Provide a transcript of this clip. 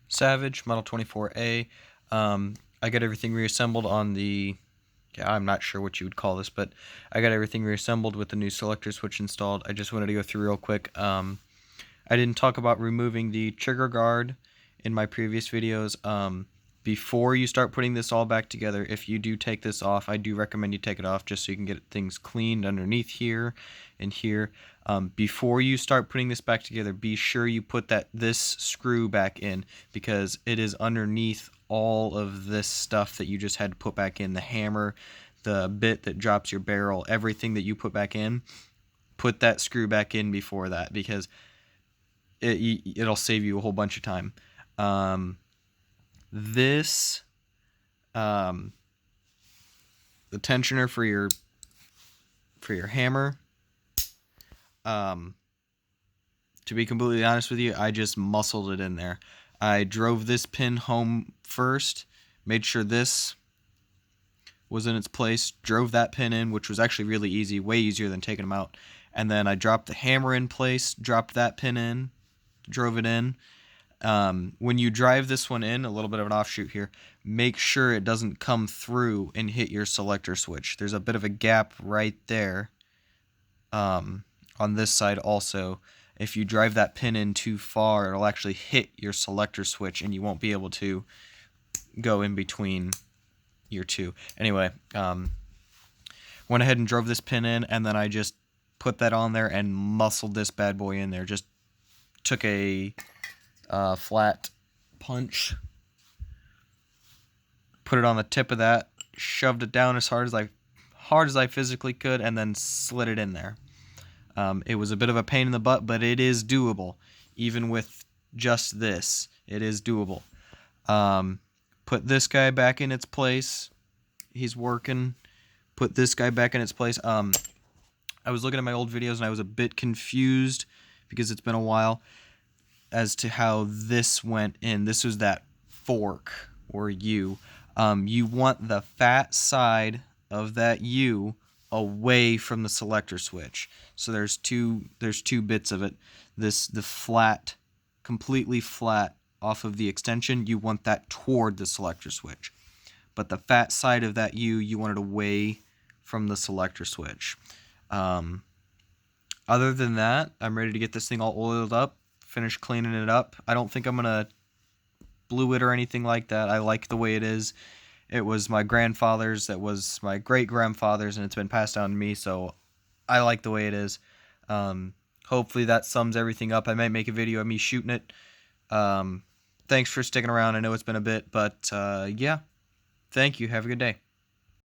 Savage, Model 24A. I got everything reassembled on the, yeah, I'm not sure what you would call this, but I got everything reassembled with the new selector switch installed. I just wanted to go through real quick. I didn't talk about removing the trigger guard in my previous videos. Before you start putting this all back together, if you do take this off, I do recommend you take it off just so you can get things cleaned underneath here and here. Before you start putting this back together, be sure you put this screw back in, because it is underneath all of this stuff that you just had to put back in. The hammer, the bit that drops your barrel, everything that you put back in, put that screw back in before that, because it'll save you a whole bunch of time. This the tensioner for your hammer, to be completely honest with you, I just muscled it in there. I drove this pin home first, made sure this was in its place, drove that pin in, which was actually really easy, way easier than taking them out, and then I dropped the hammer in place, dropped that pin in, drove it in. When you drive this one in, a little bit of an offshoot here, make sure it doesn't come through and hit your selector switch. There's a bit of a gap right there on this side also. If you drive that pin in too far, it'll actually hit your selector switch and you won't be able to go in between your two. Anyway, went ahead and drove this pin in, and then I just put that on there and muscled this bad boy in there. Just took a flat punch, put it on the tip of that, shoved it down as hard as I physically could, and then slid it in there. It was a bit of a pain in the butt, but it is doable. Even with just this, it is doable. Put this guy back in its place. He's working. Put this guy back in its place. I was looking at my old videos and I was a bit confused because it's been a while as to how this went in. This was that fork or U. You want the fat side of that U away from the selector switch. So there's two bits of it. The flat, completely flat off of the extension, you want that toward the selector switch. But the fat side of that U, you want it away from the selector switch. Other than that, I'm ready to get this thing all oiled up, finish cleaning it up. I don't think I'm gonna blue it or anything like that. I like the way it is. It was my grandfather's, that was my great-grandfather's, and it's been passed down to me, so I like the way it is. Hopefully that sums everything up. I might make a video of me shooting it. Thanks for sticking around. I know it's been a bit, but yeah. Thank you. Have a good day.